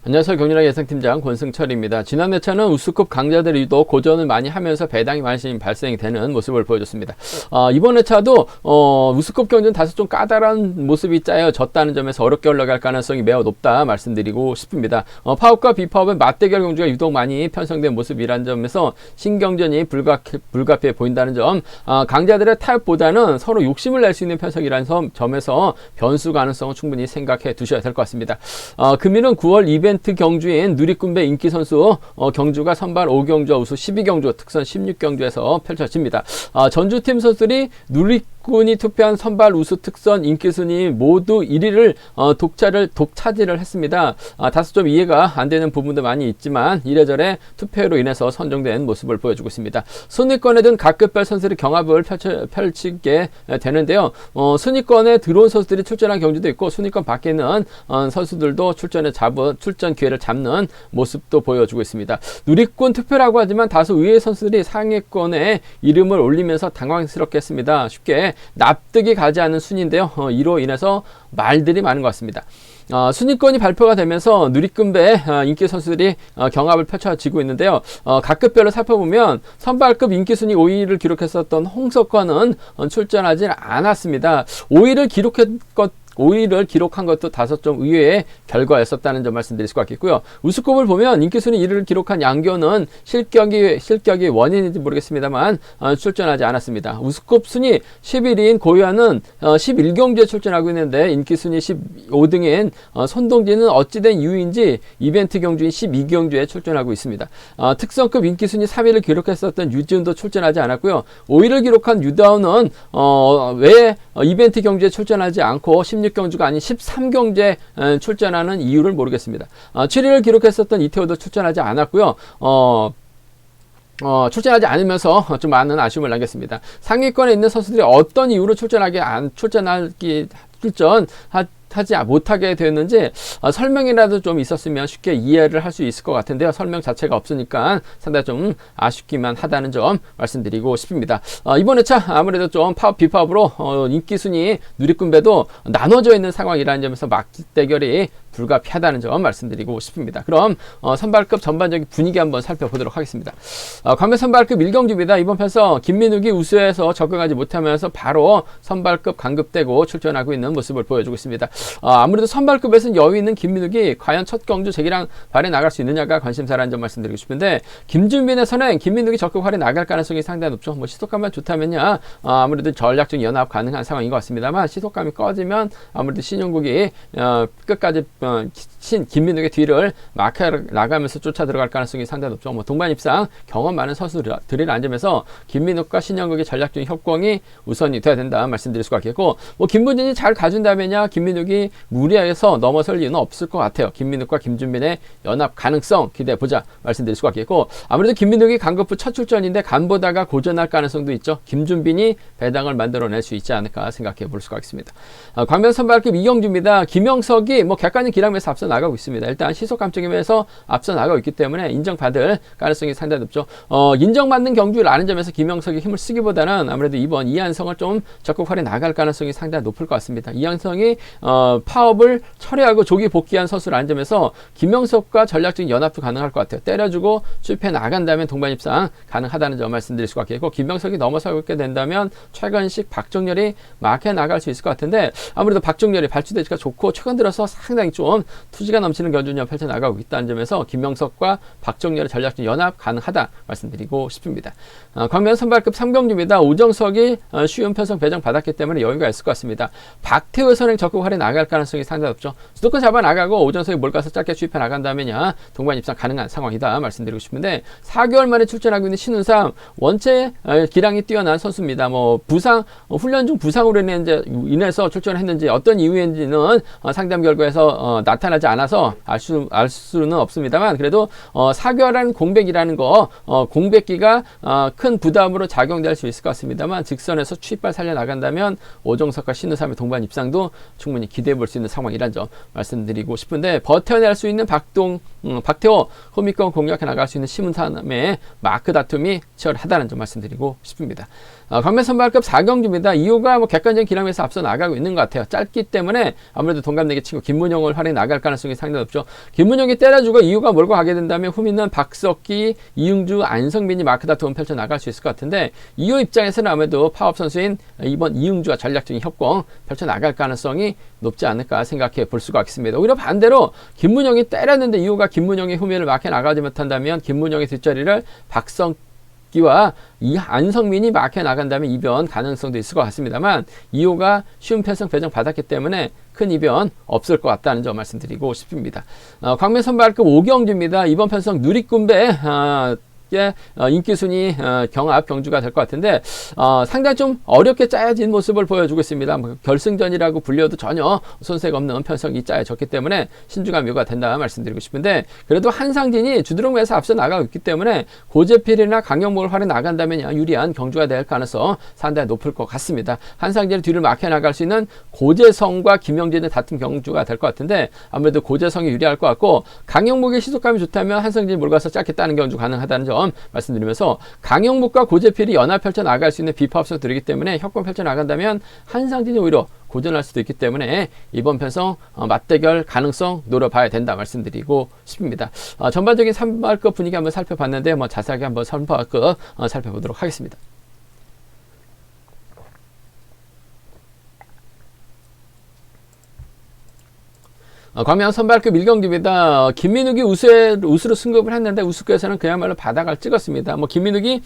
안녕하세요. 경륜학 예상팀장 권승철입니다. 지난 회차는 우수급 강자들이 유독 고전을 많이 하면서 배당이 많이 발생이 되는 모습을 보여줬습니다. 이번 회차도 우수급 경주는 다소 좀 까다로운 모습이 짜여졌다는 점에서 어렵게 올라갈 가능성이 매우 높다 말씀드리고 싶습니다. 파업과 비파업의 맞대결 경주가 유독 많이 편성된 모습이라는 점에서 신경전이 불가피해 보인다는 점, 강자들의 타협보다는 서로 욕심을 낼 수 있는 편성이라는 점에서 변수 가능성을 충분히 생각해 두셔야 될 것 같습니다. 금일은 9월 이벤트 경주인 누리꾼배 인기 선수 경주가 선발 5경주와 우수 12경주, 특선 16경주에서 펼쳐집니다. 전주팀 선수들이 누리꾼이 투표한 선발 우수 특선 인기 순위 모두 1위를 독차지를 했습니다. 다소 좀 이해가 안 되는 부분도 많이 있지만 이래저래 투표로 인해서 선정된 모습을 보여주고 있습니다. 순위권에 든 각급별 선수들이 경합을 펼치게 되는데요. 순위권에 들어온 선수들이 출전한 경주도 있고 순위권 밖에 있는 선수들도 출전 기회를 잡는 모습도 보여주고 있습니다. 누리꾼 투표라고 하지만 다소 의외의 선수들이 상위권에 이름을 올리면서 당황스럽게 했습니다. 쉽게 납득이 가지 않는 순위인데요. 이로 인해서 말들이 많은 것 같습니다. 순위권이 발표가 되면서 누리꾼배 인기 선수들이 경합을 펼쳐지고 있는데요. 각급별로 살펴보면 선발급 인기 순위 5위를 기록했었던 홍석환은 출전하지 않았습니다. 5위를 기록한 것도 다소 좀 의외의 결과였었다는 점 말씀드릴 수가 있겠고요. 우수급을 보면 인기순위 1위를 기록한 양교는 실격이 원인인지 모르겠습니다만 출전하지 않았습니다. 우수급 순위 11위인 고유아는 11경주에 출전하고 있는데 인기순위 15등인 손동진은 어찌된 이유인지 이벤트 경주인 12경주에 출전하고 있습니다. 특선급 인기순위 3위를 기록했었던 유지훈도 출전하지 않았고요. 5위를 기록한 유다우는 왜 이벤트 경주에 출전하지 않고 16경주가 아닌 13경주에 출전하는 이유를 모르겠습니다. 7위를 기록했었던 이태호도 출전하지 않았고요. 출전하지 않으면서 좀 많은 아쉬움을 남겼습니다. 상위권에 있는 선수들이 어떤 이유로 출전하지 못하게 됐는지 설명이라도 좀 있었으면 쉽게 이해를 할 수 있을 것 같은데요. 설명 자체가 없으니까 상당히 좀 아쉽기만 하다는 점 말씀드리고 싶습니다. 이번 회차 아무래도 좀 파업 비파업으로 인기순위 누리꾼배도 나눠져 있는 상황이라는 점에서 맞대결이 불가피하다는 점 말씀드리고 싶습니다. 그럼 선발급 전반적인 분위기 한번 살펴보도록 하겠습니다. 광명 선발급 1경주입니다. 이번 편에서 김민욱이 우수에서 적응하지 못하면서 바로 선발급 강급되고 출전하고 있는 모습을 보여주고 있습니다. 아무래도 선발급에서는 여유 있는 김민욱이 과연 첫 경주 재기랑 발에 나갈 수 있느냐가 관심사라는 점 말씀드리고 싶은데, 김준빈에서는 김민욱이 적극 발에 나갈 가능성이 상당히 높죠. 시속감만 좋다면야 아무래도 전략적 연합 가능한 상황인 것 같습니다만, 시속감이 꺼지면 아무래도 신용국이 끝까지 김민욱의 뒤를 마크해 나가면서 쫓아 들어갈 가능성이 상당히 높죠. 동반 입상 경험 많은 선수들이라는 점에서 김민욱과 신영국의 전략적인 협공이 우선이 돼야 된다 말씀드릴 수가 있겠고, 김부진이 잘 가준다면야 김민욱이 무리해서 넘어설 이유는 없을 것 같아요. 김민욱과 김준빈의 연합 가능성 기대해보자 말씀드릴 수가 있겠고, 아무래도 김민욱이 강급부 첫 출전인데 간보다가 고전할 가능성도 있죠. 김준빈이 배당을 만들어낼 수 있지 않을까 생각해 볼 수가 있습니다. 광명 선발급 2경주입니다. 김영석이 객관적인 기량에서 앞서 나가고 있습니다. 일단 시속감적인 면에서 앞서 나가고 있기 때문에 인정받을 가능성이 상당히 높죠. 인정받는 경주라는 점에서 김영석이 힘을 쓰기보다는 아무래도 이번 이한성을 좀 적극 활용해 나갈 가능성이 상당히 높을 것 같습니다. 이한성이 파업을 철회하고 조기 복귀한 선수라는 점에서 김영석과 전략적인 연합도 가능할 것 같아요. 때려주고 출패 나간다면 동반 입상 가능하다는 점 말씀드릴 수가 있겠고, 김영석이 넘어서게 된다면 최건식, 박정렬이 마크해 나갈 수 있을 것 같은데, 아무래도 박정렬이 발주대지가 좋고 최근 들어서 상당히 좀 투지가 넘치는 경주를 펼쳐나가고 있다는 점에서 김영석과 박정렬의 전략적 연합 가능하다 말씀드리고 싶습니다. 광명 선발급 3경주입니다. 오정석이 쉬운 편성 배정 받았기 때문에 여유가 있을 것 같습니다. 박태우 선행 적극 활용해 나갈 가능성이 상당히 높죠. 수도권 잡아 나가고 오정석이 몰가서 짧게 수입해 나간다면야 동반 입상 가능한 상황이다 말씀드리고 싶은데, 4개월 만에 출전하고 있는 신은상 원체 기량이 뛰어난 선수입니다. 훈련 중 부상으로 인해서 출전을 했는지 어떤 이유인지는 상담 결과에서 나타나지 않아서 알 수는 없습니다만, 그래도 4개월한 공백이라는 거, 공백기가 큰 부담으로 작용될 수 있을 것 같습니다만, 직선에서 취입발 살려 나간다면 오정석과 신우삼의 동반 입상도 충분히 기대해 볼 수 있는 상황이란 점 말씀드리고 싶은데, 버텨낼 수 있는 박태호 호미권 공략해 나갈 수 있는 심은삼의 마크 다툼이 치열하다는 점 말씀드리고 싶습니다. 광면 선발급 4경주입니다. 2호가 객관적인 기량에서 앞서 나가고 있는 것 같아요. 짧기 때문에 아무래도 동갑내기 친구 김문영을 활용해 나갈 가능성이 상당히 높죠. 김문영이 때려주고 2호가 몰고 가게 된다면 후미는 박석기, 이응주, 안성민이 마크 다툼을 펼쳐 나갈 수 있을 것 같은데, 2호 입장에서는 아무래도 파업 선수인 이번 이응주와 전략적인 협공 펼쳐 나갈 가능성이 높지 않을까 생각해 볼 수가 있습니다. 오히려 반대로 김문영이 때렸는데 2호가 김문영의 후미를 막혀 나가지 못한다면 김문영의 뒷자리를 박성기와 이 안성민이 막혀 나간다면 이변 가능성도 있을 것 같습니다만, 2호가 쉬운 편성 배정 받았기 때문에 큰 이변 없을 것 같다는 점 말씀드리고 싶습니다. 광면 선발급 5경주입니다. 이번 편성 누리꾼배 인기순위 경합 경주가 될 것 같은데, 상당히 좀 어렵게 짜여진 모습을 보여주고 있습니다. 결승전이라고 불려도 전혀 손색 없는 편성이 짜여졌기 때문에 신중한 묘가 된다 말씀드리고 싶은데, 그래도 한상진이 주드롱에서 앞서 나가고 있기 때문에 고재필이나 강영목을 활용해 나간다면 유리한 경주가 될 가능성 상당히 높을 것 같습니다. 한상진의 뒤를 막혀 나갈 수 있는 고재성과 김영진의 다툼 경주가 될 것 같은데, 아무래도 고재성이 유리할 것 같고, 강영목의 시속감이 좋다면 한상진이 몰가서 짧게 따는 경주 가능하다는 점 말씀드리면서, 강영목과 고재필이 연합 펼쳐 나갈 수 있는 비파업 선수들이기 때문에 협공 펼쳐 나간다면 한상진이 오히려 고전할 수도 있기 때문에 이번 편성 맞대결 가능성 노려봐야 된다 말씀드리고 싶습니다. 전반적인 선발급 분위기 한번 살펴봤는데 자세하게 한번 선발급 살펴보도록 하겠습니다. 광명 선발급 1경기입니다. 김민욱이 우수로 승급을 했는데 우수급에서는 그야말로 바닥을 찍었습니다. 김민욱이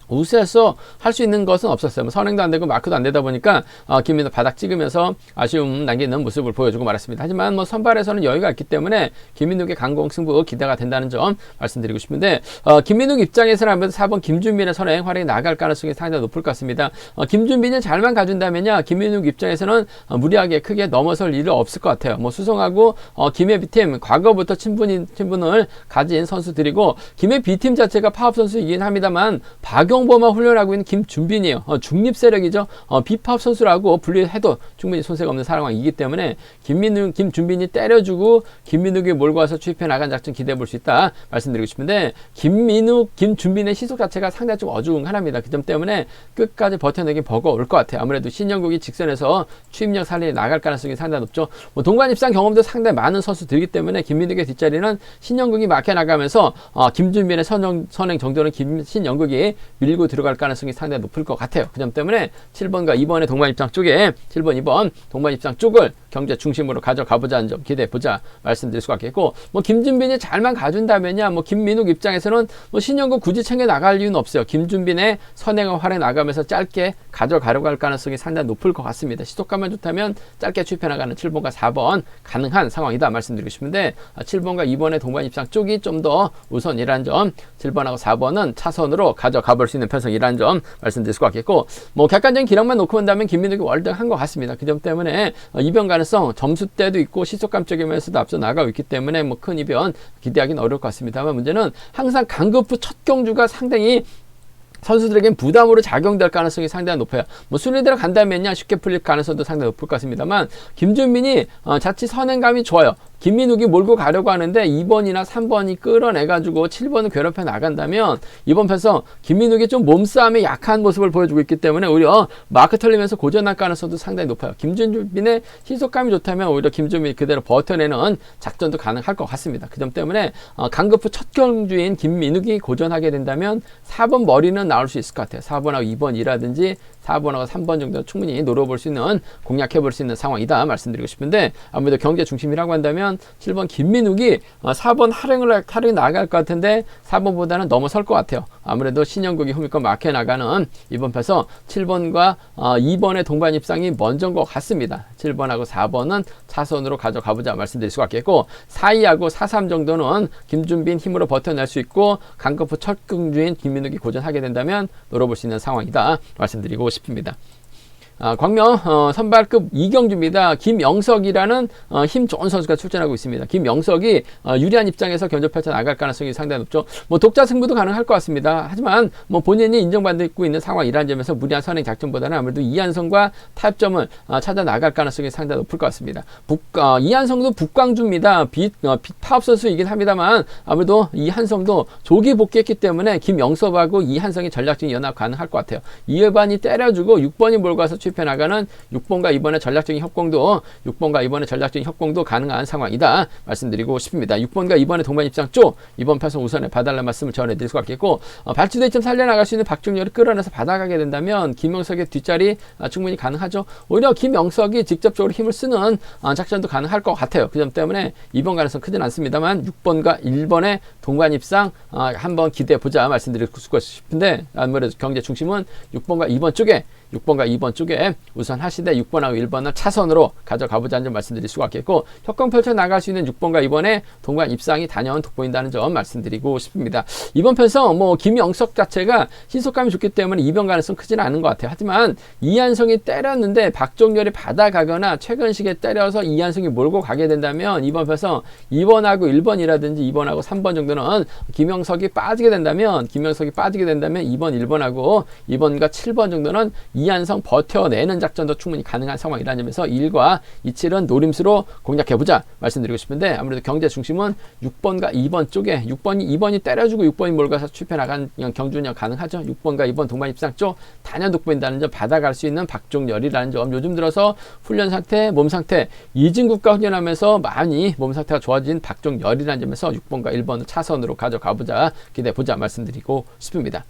우수해서 할 수 있는 것은 없었어요. 선행도 안 되고 마크도 안 되다 보니까 김민욱 바닥 찍으면서 아쉬움 남기는 모습을 보여주고 말았습니다. 하지만 선발에서는 여유가 있기 때문에 김민욱의 강공 승부 기대가 된다는 점 말씀드리고 싶은데, 김민욱 입장에서는 4번 김준빈의 선행 활약이 나갈 가능성이 상당히 높을 것 같습니다. 김준빈이 잘만 가준다면요, 김민욱 입장에서는 무리하게 크게 넘어설 일은 없을 것 같아요. 수성하고 김해 B팀 과거부터 친분을 가진 선수들이고, 김해 B팀 자체가 파업 선수이긴 합니다만 박용범만 훈련하고 있는 김준빈이에요. 중립 세력이죠. 비파업 선수라고 분류해도 충분히 손색 없는 상황이기 때문에 김준빈이 때려주고 김민욱이 몰고 와서 추입해 나간 작전 기대해 볼 수 있다 말씀드리고 싶은데, 김준빈의 시속 자체가 상당히 좀 어중간합니다. 그 점 때문에 끝까지 버텨내기 버거울 것 같아요. 아무래도 신영국이 직선에서 추입력 살리 나갈 가능성이 상당히 높죠. 동관 입상 경험도 상당히 많은 선수들이기 때문에 김민욱의 뒷자리는 신영국이 막혀 나가면서 김준빈의 선행 정도는 신영국이 밀고 들어갈 가능성이 상당히 높을 것 같아요. 그 점 때문에 7번과 2번의 동반 입장 쪽에 7번, 2번 동반 입장 쪽을 경제 중심으로 가져가보자는 점 기대해보자 말씀드릴 수가 있겠고, 김준빈이 잘만 가준다면야 김민욱 입장에서는 신영국 굳이 챙겨 나갈 이유는 없어요. 김준빈의 선행을 활용해 나가면서 짧게 가져가려고 할 가능성이 상당히 높을 것 같습니다. 시속감만 좋다면 짧게 추입해 나가는 7번과 4번 가능한 상황이다 말씀드리고 싶은데, 7번과 2번의 동반 입장 쪽이 좀 더 우선이라는 점, 7번하고 4번은 차선으로 가져가 볼 수 있는 편성이라는 점 말씀드릴 수가 있겠고, 객관적인 기량만 놓고 본다면 김민욱이 월등한 것 같습니다. 그 점 때문에 이변 가능성 점수 때도 있고 시속감 쪽에서도 앞서 나가고 있기 때문에 큰 이변 기대하기는 어려울 것 같습니다만, 문제는 항상 강급 후 첫 경주가 상당히 선수들에겐 부담으로 작용될 가능성이 상당히 높아요. 순위대로 간다면야 쉽게 풀릴 가능성도 상당히 높을 것 같습니다만, 김준빈이 자칫 선행감이 좋아요. 김민욱이 몰고 가려고 하는데 2번이나 3번이 끌어내가지고 7번을 괴롭혀 나간다면 이번 편성 김민욱이 좀 몸싸움에 약한 모습을 보여주고 있기 때문에 오히려 마크 털리면서 고전할 가능성도 상당히 높아요. 김준빈의 시속감이 좋다면 오히려 김준빈이 그대로 버텨내는 작전도 가능할 것 같습니다. 그 점 때문에 강급 후 첫 경주인 김민욱이 고전하게 된다면 4번 머리는 나올 수 있을 것 같아요. 4번하고 2번이라든지 4번하고 3번 정도는 충분히 노려볼 수 있는, 공략해볼 수 있는 상황이다 말씀드리고 싶은데, 아무래도 경제 중심이라고 한다면 7번 김민욱이 4번 활용이 나갈 것 같은데 4번보다는 넘어설 것 같아요. 아무래도 신영국이 후미권 막혀 나가는 이번 편에서 7번과 2번의 동반 입상이 먼저인 것 같습니다. 7번하고 4번은 차선으로 가져가보자 말씀드릴 수가 있겠고, 4-2하고 4-3 정도는 김준빈 힘으로 버텨낼 수 있고, 강급 후 첫 경주인 김민욱이 고전하게 된다면 노려볼 수 있는 상황이다 말씀드리고 싶습니다. 광명 선발급 이경주입니다. 김영석이라는 힘 좋은 선수가 출전하고 있습니다. 김영석이 유리한 입장에서 견적 펼쳐 나갈 가능성이 상당히 높죠. 뭐 독자 승부도 가능할 것 같습니다. 하지만 뭐 본인이 인정받고 있는 상황이라는 점에서 무리한 선행 작전보다는 아무래도 이한성과 타협점을 찾아 나갈 가능성이 상당히 높을 것 같습니다. 이한성도 북광주입니다. 파업 선수이긴 합니다만 아무래도 이한성도 조기 복귀했기 때문에 김영석하고 이한성이 전략적인 연합 가능할 것 같아요. 이회반이 때려주고 6번이 몰고 와서 취입해 나가는 6번과 2번의 전략적인 협공도 가능한 상황이다 말씀드리고 싶습니다. 6번과 2번의 동반 입장 쪽 이번 편성 우선에 봐달라는 말씀을 전해드릴 수가 있겠고, 발주대 좀 살려나갈 수 있는 박종렬을 끌어내서 받아가게 된다면 김영석의 뒷자리 충분히 가능하죠. 오히려 김영석이 직접적으로 힘을 쓰는 작전도 가능할 것 같아요. 그 점 때문에 2번 가능성 크진 않습니다만 6번과 1번의 동반 입상 한번 기대해 보자 말씀드릴 수가 싶은데, 아무래도 경제 중심은 6번과 2번 쪽에 우선 하시되 6번하고 1번을 차선으로 가져가보자는 점 말씀드릴 수가 있겠고, 협공 펼쳐 나갈 수 있는 6번과 2번의 동반 입상이 단연 돋보인다는 점 말씀드리고 싶습니다. 이번 편성 뭐 김영석 자체가 신속감이 좋기 때문에 2번 가능성 크지는 않은 것 같아요. 하지만 이한성이 때렸는데 박종렬이 받아가거나 최근식에 때려서 이한성이 몰고 가게 된다면 이번 편성 2번하고 1번이라든지 2번하고 3번 정도는 김영석이 빠지게 된다면 2번, 1번하고 2번과 7번 정도는 이한성 버텨내는 작전도 충분히 가능한 상황이라는 점에서 1과 27은 노림수로 공략해보자 말씀드리고 싶은데, 아무래도 경제 중심은 6번과 2번 쪽에 2번이 때려주고 6번이 몰가서 취입해 나간 경주는 가능하죠. 6번과 2번 동반 입상 쪽 단연 돋보인다는 점, 받아갈 수 있는 박종렬이라는 점, 요즘 들어서 훈련 상태, 몸 상태, 이진국과 훈련하면서 많이 몸 상태가 좋아진 박종렬이라는 점에서 6번과 1번을 차선으로 가져가보자, 기대해보자 말씀드리고 싶습니다.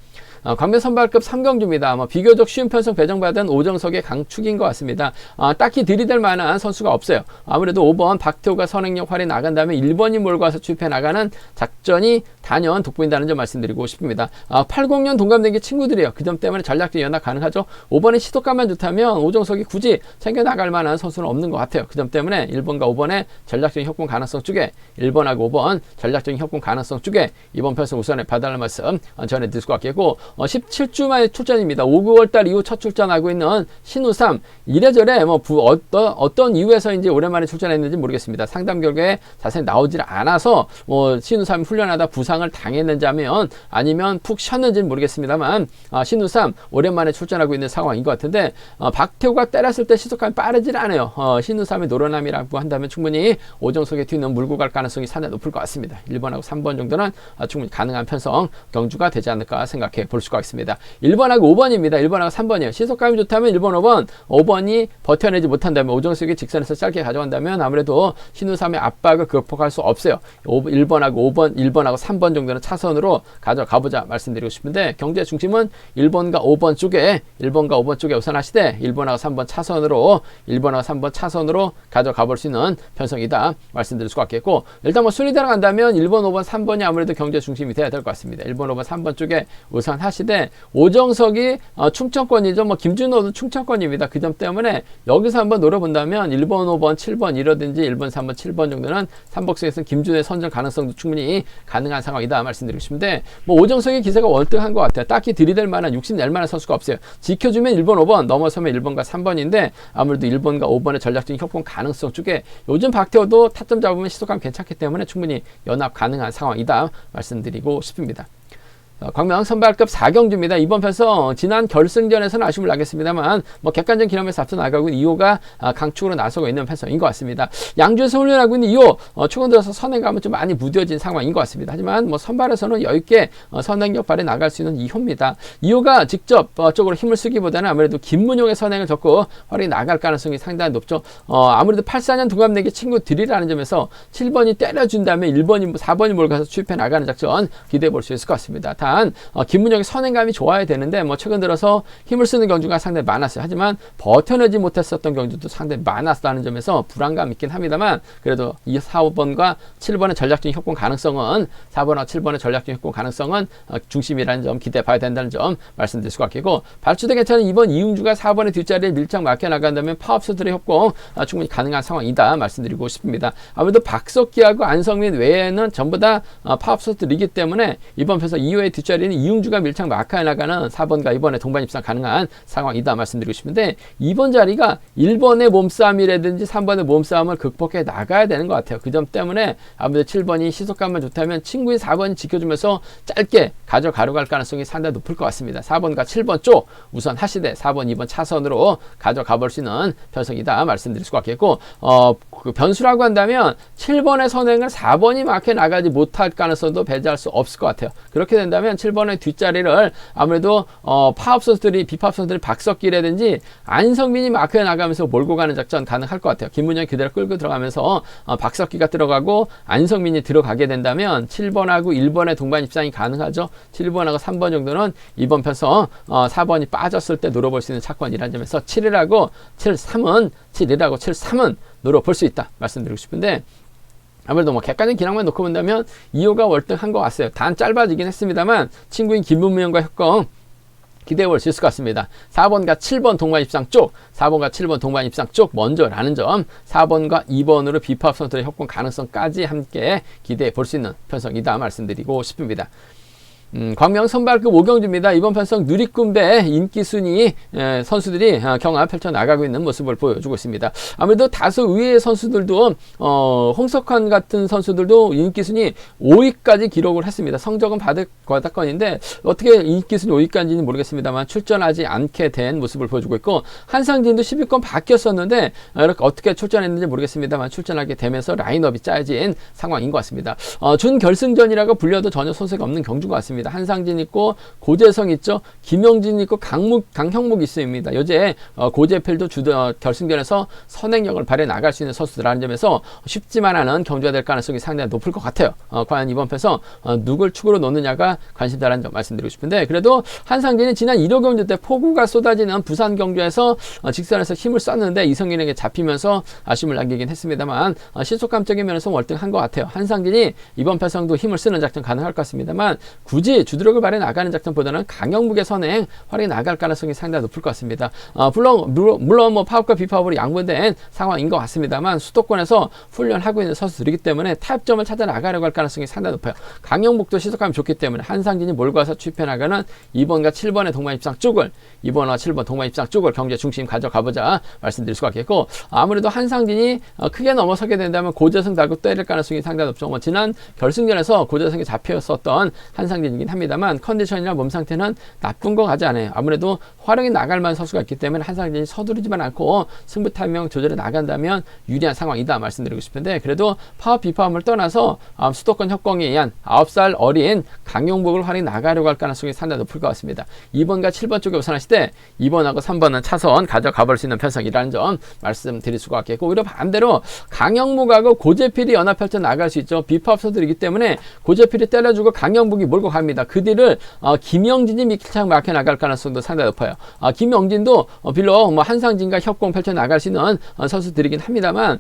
광명 선발급 3경주입니다. 비교적 쉬운 편성 배정받은 오정석의 강축인 것 같습니다. 딱히 들이댈 만한 선수가 없어요. 아무래도 5번 박태호가 선행력 활이 나간 다음에 1번이 몰고 와서 취입해 나가는 작전이 단연 돋보인다는 점 말씀드리고 싶습니다. 80년 동갑내기 친구들이에요. 그 점 때문에 전략적 연합 가능하죠. 5번의 시도감만 좋다면 오정석이 굳이 챙겨나갈 만한 선수는 없는 것 같아요. 그 점 때문에 1번과 5번의 전략적인 협공 가능성 쪽에 1번하고 5번 전략적인 협공 가능성 쪽에 이번 편성 우선에 봐달라는 말씀 전해드릴 것 같겠고, 17주 만에 출전입니다. 5, 9월달 이후 첫 출전하고 있는 신우삼, 이래저래 어떤 이유에서인지 오랜만에 출전했는지 모르겠습니다. 상담 결과에 자세히 나오질 않아서 신우삼이 훈련하다 부상을 당했는지 아니면 푹 쉬었는지는 모르겠습니다만 신우삼 오랜만에 출전하고 있는 상황인 것 같은데, 박태호가 때렸을 때 시속감이 빠르질 않아요. 신우삼의 노련함이라고 한다면 충분히 오정석의 튀는 물고 갈 가능성이 상당히 높을 것 같습니다. 1번하고 3번 정도는 충분히 가능한 편성 경주가 되지 않을까 생각해 볼 수가 있습니다. 1번하고 5번입니다. 1번하고 3번이에요. 시속감이 좋다면 1번, 5번이 버텨내지 못한다면, 오정석이 직선에서 짧게 가져간다면 아무래도 신우삼의 압박을 극복할 수 없어요. 1번하고 3번 정도는 차선으로 가져가보자 말씀드리고 싶은데, 경제 중심은 1번과 5번 쪽에 우선 하시되 1번하고 3번 차선으로 가져가볼 수 있는 편성이다 말씀드릴 수가 있겠고, 일단 순위 들어간다면 1번, 5번, 3번이 아무래도 경제 중심이 돼야 될 것 같습니다. 1번, 5번, 3번 쪽에 우선 하시되 오정석이 충청권이죠. 김준호도 충청권입니다. 그 점 때문에 여기서 한번 노려본다면 1번, 5번, 7번 이러든지 1번, 3번, 7번 정도는 삼복승에서는 김준호의 선정 가능성도 충분히 가능한 상황이다 말씀드리고 싶은데, 오정석의 기세가 월등한 것 같아요. 딱히 들이댈 만한, 욕심낼 만한 선수가 없어요. 지켜주면 1번, 5번, 넘어서면 1번과 3번인데 아무래도 1번과 5번의 전략적인 협공 가능성 쪽에 요즘 박태호도 타점 잡으면 시속감 괜찮기 때문에 충분히 연합 가능한 상황이다 말씀드리고 싶습니다. 광명 선발급 4경주입니다. 이번 편성 지난 결승전에서는 아쉬움을 나겠습니다만 객관적 기록에서 앞서 나가고 있는 2호가 강축으로 나서고 있는 편성인 것 같습니다. 양주에서 훈련하고 있는 2호 최근 들어서 선행감은 좀 많이 무뎌진 상황인 것 같습니다. 하지만 선발에서는 여유있게 선행력 발에 나갈 수 있는 2호입니다. 2호가 직접적으로 힘을 쓰기보다는 아무래도 김문용의 선행을 적고 활이 나갈 가능성이 상당히 높죠. 아무래도 84년 동갑내기 친구들이라는 점에서 7번이 때려준 다음에 1번이 4번이 몰가서 추입해 나가는 작전 기대해 볼 수 있을 것 같습니다. 김문영의 선행감이 좋아야 되는데 최근 들어서 힘을 쓰는 경주가 상당히 많았어요. 하지만 버텨내지 못했었던 경주도 상당히 많았다는 점에서 불안감 있긴 합니다만, 그래도 이 4, 5번과 7번의 전략적인 협공 가능성은 중심이라는 점 기대해 봐야 된다는 점 말씀드릴 수가 있고, 발주대 괜찮은 2번 이웅주가 4번의 뒷자리에 밀착 맡겨 나간다면 파업수들의 협공 충분히 가능한 상황이다 말씀드리고 싶습니다. 아무래도 박석기하고 안성민 외에는 전부 다 파업수들이기 때문에 이번 편에서 2호의 뒷자리는 이용주가 밀착 마크해 나가는 4번과 2번의 동반 입상 가능한 상황이다 말씀드리고 싶은데 2번 자리가 1번의 몸싸움이라든지 3번의 몸싸움을 극복해 나가야 되는 것 같아요. 그 점 때문에 아무래도 7번이 시속감만 좋다면 친구인 4번이 지켜주면서 짧게 가져가려고 할 가능성이 상당히 높을 것 같습니다. 4번과 7번 쪽 우선 하시되 4번, 2번 차선으로 가져가 볼 수 있는 편성이다 말씀드릴 수가 있겠고 그 변수라고 한다면 7번의 선행을 4번이 마크해 나가지 못할 가능성도 배제할 수 없을 것 같아요. 그렇게 된다면 7번의 뒷자리를 아무래도 파업 선수들이 비파업 선수들이 박석기라든지 안성민이 마크해 나가면서 몰고 가는 작전 가능할 것 같아요. 김문영이 그대로 끌고 들어가면서 박석기가 들어가고 안성민이 들어가게 된다면 7번하고 1번의 동반 입상이 가능하죠. 7번하고 3번 정도는 이번 편성 4번이 빠졌을 때 노려볼 수 있는 차권이라는 점에서 7이라고 7-3은 노려볼 수 있다 말씀드리고 싶은데 아무래도 뭐 객관적인 기량만 놓고 본다면 2호가 월등한 것 같아요. 단 짧아지긴 했습니다만 친구인 김문명과 협공 기대해 볼 수 있을 것 같습니다. 4번과 7번 동반 입상 쪽, 4번과 7번 동반 입상 쪽 먼저라는 점, 4번과 2번으로 비파업 선수들의 협공 가능성까지 함께 기대해 볼 수 있는 편성이다 말씀드리고 싶습니다. 광명 선발급 오경주입니다. 이번 편성 누리꾼배 인기순위 선수들이 경합 펼쳐나가고 있는 모습을 보여주고 있습니다. 아무래도 다소 의외의 선수들도 홍석환 같은 선수들도 인기순위 5위까지 기록을 했습니다. 성적은 받았건인데 어떻게 인기순위 5위까지는 모르겠습니다만 출전하지 않게 된 모습을 보여주고 있고 한상진도 10위권 바뀌었었는데 이렇게 어떻게 출전했는지 모르겠습니다만 출전하게 되면서 라인업이 짜여진 상황인 것 같습니다. 준결승전이라고 불려도 전혀 손색이 없는 경주인 것 같습니다. 한상진 있고 고재성 있죠. 김영진 있고 강형묵 있습니다. 여제 고재필도 결승전에서 선행력을 발휘해 나갈 수 있는 선수들이라는 점에서 쉽지만 않은 경주가 될 가능성이 상당히 높을 것 같아요. 과연 이번 편에서 누굴 축으로 놓느냐가 관심다라는 점 말씀드리고 싶은데 그래도 한상진이 지난 1호 경주 때 폭우가 쏟아지는 부산 경주에서 직선에서 힘을 썼는데 이성균에게 잡히면서 아쉬움을 남기긴 했습니다만 시속감적인 면에서 월등한 것 같아요. 한상진이 이번 편성도 힘을 쓰는 작전 가능할 것 같습니다만 굳이 주드력을 발휘해 나가는 작전보다는 강형묵의 선행 활용해 나갈 가능성이 상당히 높을 것 같습니다. 물론 뭐 파업과 비파업으로 양분된 상황인 것 같습니다만 수도권에서 훈련하고 있는 선수들이기 때문에 타협점을 찾아 나가려고 할 가능성이 상당히 높아요. 강형묵도 시속감이 좋기 때문에 한상진이 몰고 와서 취입해 나가는 2번과 7번의 동반 입상 쪽을 2번과 7번 동반 입상 쪽을 경제 중심 가져가보자 말씀드릴 수가 있겠고 아무래도 한상진이 크게 넘어서게 된다면 고재성 달고 때릴 가능성이 상당히 높죠. 뭐 지난 결승전에서 고재성이 잡혔었던 한상진이긴 합니다만 컨디션이나 몸 상태는 나쁜 거 같지 않아요. 아무래도 활용이 나갈 만한 선수가 있기 때문에 한상진이 서두르지만 않고 승부 타이밍 조절해 나간다면 유리한 상황이다 말씀드리고 싶은데 그래도 파업 비파업을 떠나서 수도권 협공에 의한 9살 어린 강용복을 활용해 나가려고 할 가능성이 상당히 높을 것 같습니다. 2번과 7번 쪽에 우선하실 때 2번하고 3번은 차선 가져가 볼 수 있는 편성이라는 점 말씀드릴 수가 있겠고 오히려 반대로 강영묵하고 고재필이 연합 펼쳐 나갈 수 있죠. 비파업 선수들이기 때문에 고재필이 때려주고 강영묵이 몰고 갑니다. 그 뒤를 김영진이 밀착 막혀 나갈 가능성도 상당히 높아요. 김영진도 비록 뭐 한상진과 협공 펼쳐 나갈 수 있는 선수들이긴 합니다만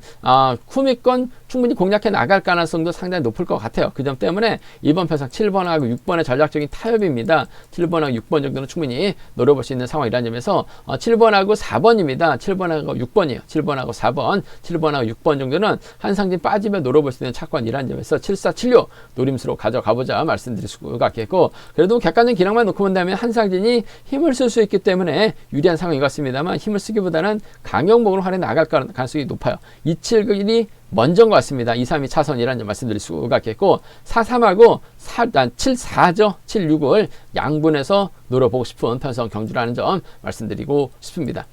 후미권 충분히 공략해 나갈 가능성도 상당히 높을 것 같아요. 그 점 때문에 이번 편성 7번하고 6번의 전략적인 타협입니다. 7번하고 6번 정도는 충분히 노려볼 수 있는 상황이라는 점에서 7번하고 4번입니다. 7번하고 6번이에요. 7번하고 4번, 7번하고 6번 정도는 한상진 빠지면 노려볼 수 있는 차권이라는 점에서 7476 노림수로 가져가보자 말씀드릴 수가 있겠고 그래도 객관적인 기량만 놓고 본다면 한상진이 힘을 쓸 수 있기 때문에 유리한 상황인 것 같습니다만 힘을 쓰기보다는 강영목으로 활용해 나갈 가능성이 높아요. 271이 먼저인 것 같습니다. 2, 3이 차선이라는 점 말씀드릴 수가 있겠고 4, 3하고 7, 4죠. 7, 6을 양분해서 노려보고 싶은 편성 경주라는 점 말씀드리고 싶습니다.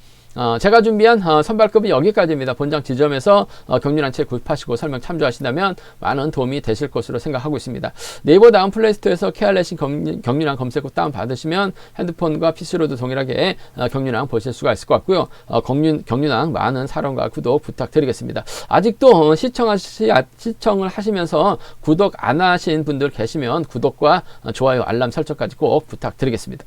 제가 준비한 선발급은 여기까지입니다. 본장 지점에서 경륜한 책 구입하시고 설명 참조하신다면 많은 도움이 되실 것으로 생각하고 있습니다. 네이버 다운 플레이스토어에서 케알레신 경륜한 검색 후 다운받으시면 핸드폰과 PC로도 동일하게 경륜한 보실 수가 있을 것 같고요. 경륜한 많은 사랑과 구독 부탁드리겠습니다. 아직도 시청을 하시면서 구독 안 하신 분들 계시면 구독과 좋아요 알람 설정까지 꼭 부탁드리겠습니다.